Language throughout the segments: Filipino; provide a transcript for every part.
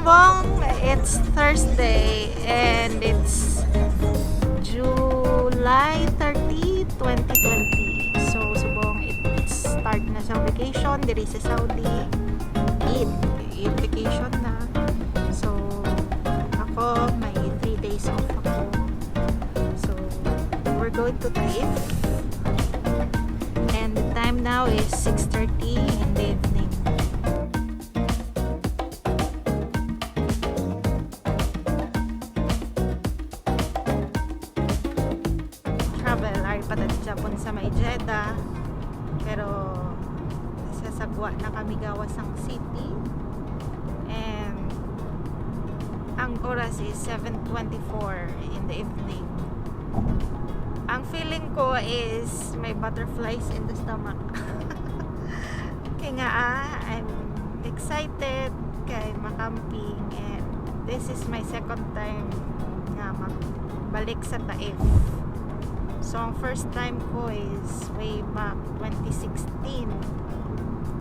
Subong, it's Thursday and it's July 30, 2020. So Subong, it's start na siyang vacation diri sa Saudi. Eid vacation na. So ako may 3 days off ako. So we're going to TAIF. And the time now is 6:30 in the evening. Travel ay padali Japon sa may Jeddah, pero sasagwa na kami gawas ang city, and ang oras is 7:24 in the evening. Ang feeling ko is may butterflies in the stomach. Kaya nga I'm excited kay makamping, and this is my second time nga magbalik sa TAIF. So ang first time ko is way back 2016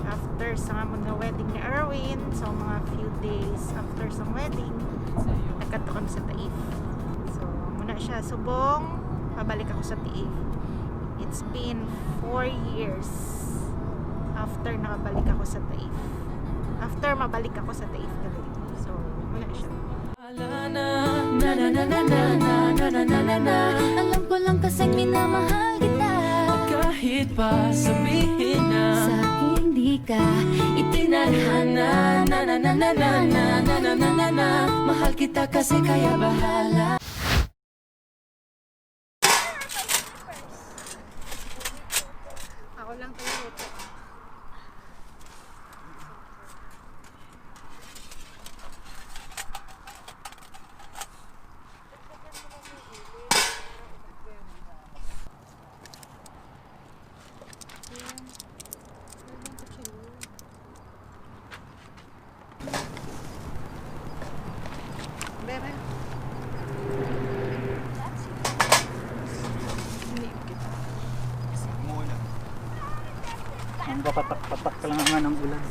after sa amon nga wedding ni Erwin. So mga few days after sa wedding nagkataon sa TAIF. So muna siya subong pabalik ako sa TAIF. It's been 4 years after nakabalik ako sa TAIF. After mabalik ako sa TAIF talaga. So muna siya. Alam ko lang kasing minamahal kita. Kahit pa sabihin na Sa akin di ka itinadhana. Mahal kita kasi kaya bahala. Ako lang tayo ito. Bebe. Ang papatak-patak ka lang nga ng ulan.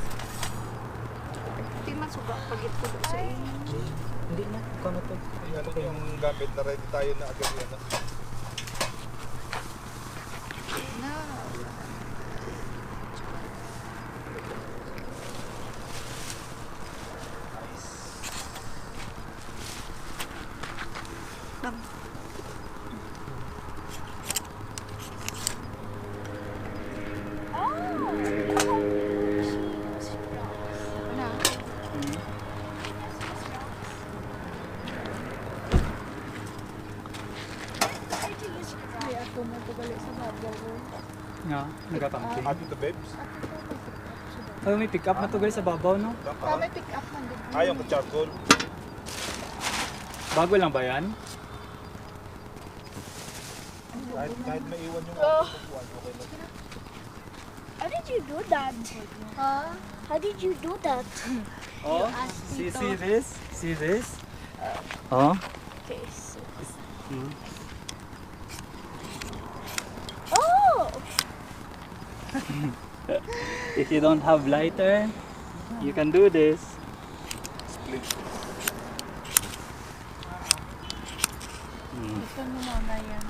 Hindi man suga pag ito sa inyo. Hindi na, ikaw na to. Ano yung gamit na ready tayo na agad yan. Na. Bang. Na. Ay, ako mo pabalik sa babaw ko. Nga, nagkakampi. Ato the babes. Oh, may pick up na to guys sa babaw, no? Oh, may pick up man din. Ayaw ko charcoal. Bago lang ba yan? Kahit maiwan yung pagpuan, okay lang. How did you do that? Huh? How did you do that? Oh, see this? See this? Oh. Okay, so. Hmm. Oh! If you don't have lighter, you can do this. Split. Gusto mo muna yan.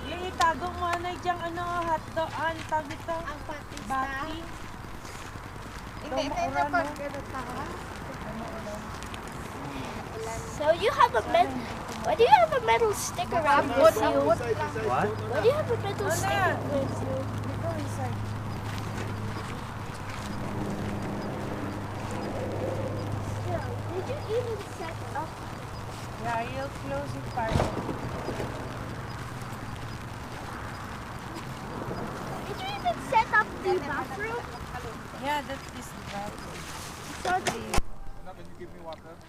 Yung itago mo na diyang ano, hotdog, tawag ito? Ang patis na. Bati. Hindi, ito pag ganun na ka. So you have a metal. Why do you have a metal stick around with you? What? Why do you have a metal stick with you? Yeah, did you even set up? Yeah, you'll close it part. Did you even set up the bathroom? Yeah, that is the bathroom. So the Now, can you give me water?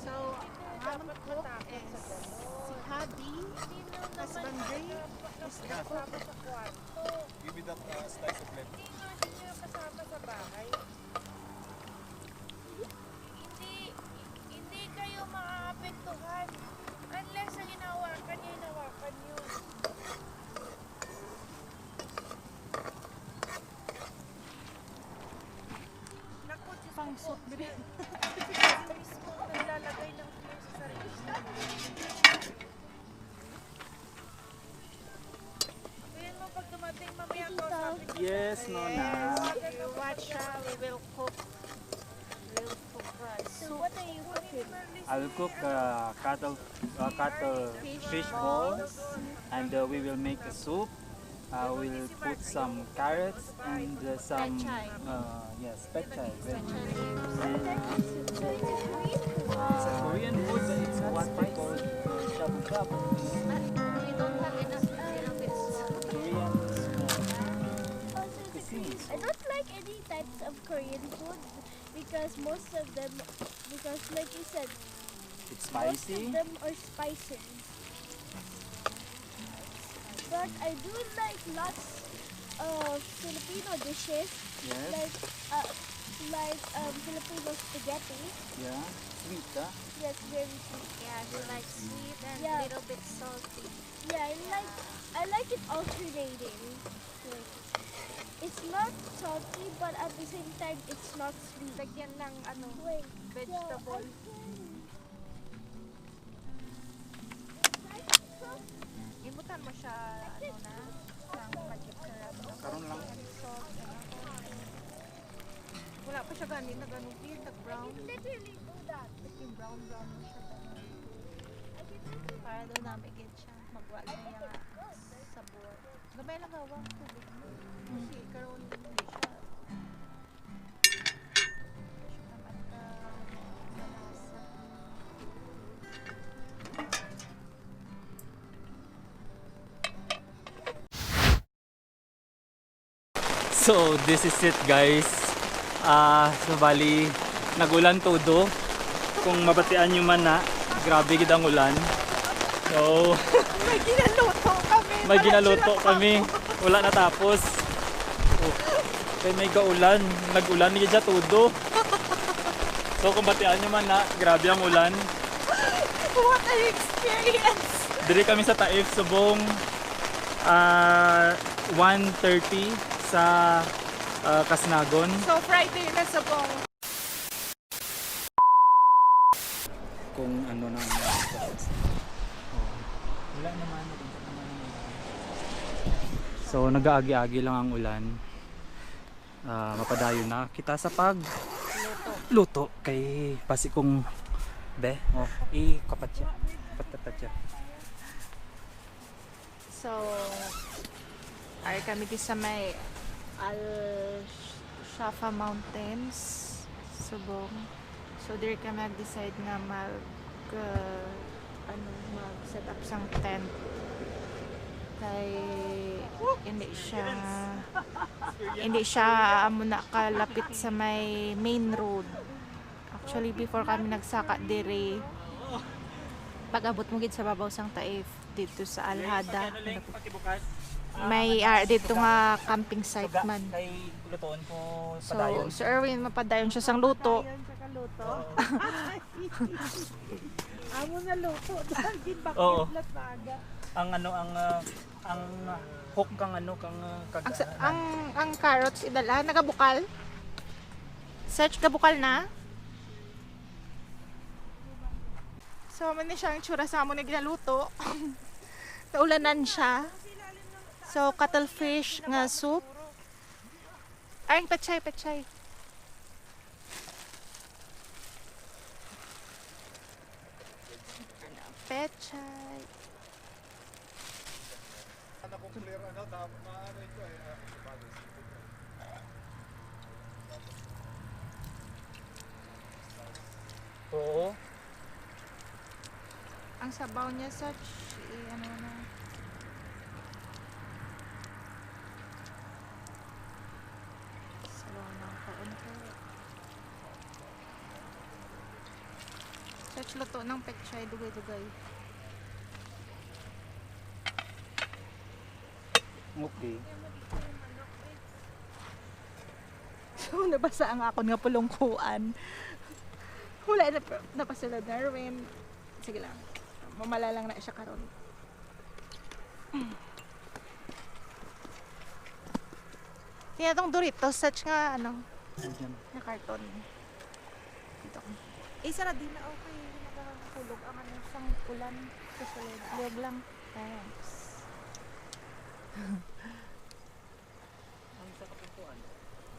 So, ang aming cook is si Hadi, husbandry, is the cook. Give me that slice of lemon. Hindi kayo maaapektuhan unless sa hinawakan niyo. akong soup bilhin. Mismo naglalagay ng food sa sarili. Ngayon mo pag dumating mamaya ko sabi ko. Yes, Nona. You watch, we will cook. We'll cook So what are you cooking? I'll cook cuttlefish balls, and we will make a soup. We'll put some carrots and some yes, pechay. It's a Korean food, but it's what we call shabu shabu. We don't have enough Korean cuisine. I don't like any types of Korean food because most of them, because like you said, It's most spicy. of them are spicy. But I do like lots of Filipino dishes, Yes. like Filipino spaghetti. Yeah. Sweet, huh? Yes, very sweet. Yeah, she likes sweet and a Yeah. little bit salty. Yeah, I like it alternating. Like, it's not salty, but at the same time, it's not sweet. Lagyan ng ano, Wait, vegetable. Imutan mo siya, ano na, ng magic sarap. Karon lang. Salt, ano. Wala pa siya ganin na ganun. Nag-brown. literally do that. Yung brown mo siya ganun. Para daw namigit siya. Magwala niya sabor. Gamay lang gawa. Tubig mo. Kasi karoon hindi siya. Siya naman ka malasa. So this is it, guys. So bali nagulan todo. Kung mabatian nyo man na, grabe gid ang ulan. So May ginaluto kami. may ginaluto kami. Wala natapos. Oh, kaya may kaulan. Nag-ulan gid siya todo. So kung batian nyo man na, grabe ang ulan. What an experience! Diri kami sa TAIF, subong 1:30 sa Kasnagon. So Friday na sa bong. Kung ano na wala naman. So nag-aagi-agi lang ang ulan. Mapadayon na kita sa luto kay pasi kong be. Oh, kapat siya. Patatat siya. So, ay kami di sa may Al-Shafa Mountains, Subong. So, there kami nag-decide nga mag-set up sang tent. Kay hindi siya muna kalapit sa may main road. Actually, before kami nagsaka dire, pag-abot mo gid sa babaw sang TAIF dito sa Alhada. May dito nga camping site man. Kay lutoon ko So Erwin mapadayon siya sang luto. Amo na luto. Di ba Oo. kitlat maaga? Ang hook kang Ang carrots idala nagabukal. Search gabukal na. So man ni siyang tsura sa amo naglaluto. Naulanan siya. So cuttlefish nga soup. Ay pechay. Pechay. Ano kung clear ano, maano ito eh. Oo. Ang sabaw niya such ano na. Sabaw ng kaunti. Such luto ng pechay dugay-dugay. Okay. So nabasa ang akon nga pulungkuan. Wala na pa sila Darwin. Sige lang. Mamala lang na siya karon. Kaya tong Doritos such nga ano, na karton. dito. Isa na din na okay. Nagkakahulog ang ano sang ulan. Susunod. Liog lang. Thanks.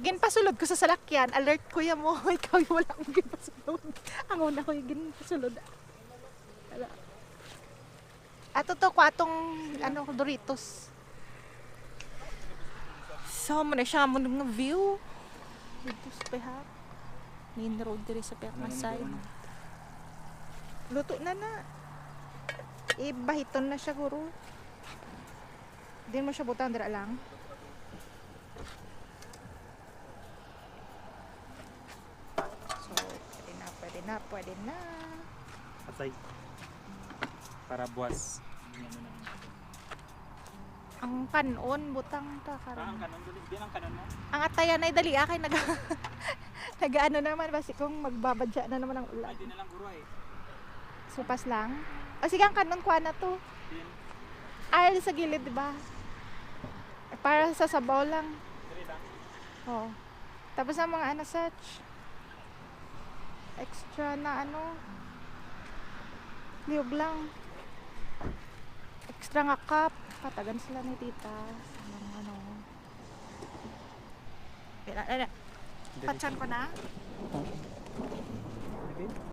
Ginpasulod ko sa salakyan. Alert kuya mo. Ikaw yung wala akong ginpasulod. Ang una ko yung ginpasulod. Ato to ko atong ano, Doritos. So, muna siya mo ng view. Dito sa pihak. Main road diri sa pihak na side. Luto na na. Bahiton na siya guro. Di mo siya butang dira lang. So, pwede na. Patay. Para buwas. Ang kanon, butang ta karon. Ang kanon, di ang kanon mo? Ang atayan ay dali kay nag-ano naman basi kung magbabadya na naman ang ulan. Ay, di na lang guro eh. Supas lang. O sige, ang kanon kuha na to. Din. Ay, sa gilid, di ba? Para sa sabaw lang. Dili lang. Oo. Tapos ang mga ano such extra na ano liog lang. Extra nga cup. Patagan sila ni tita. Ano. Patsan ko na. Sige.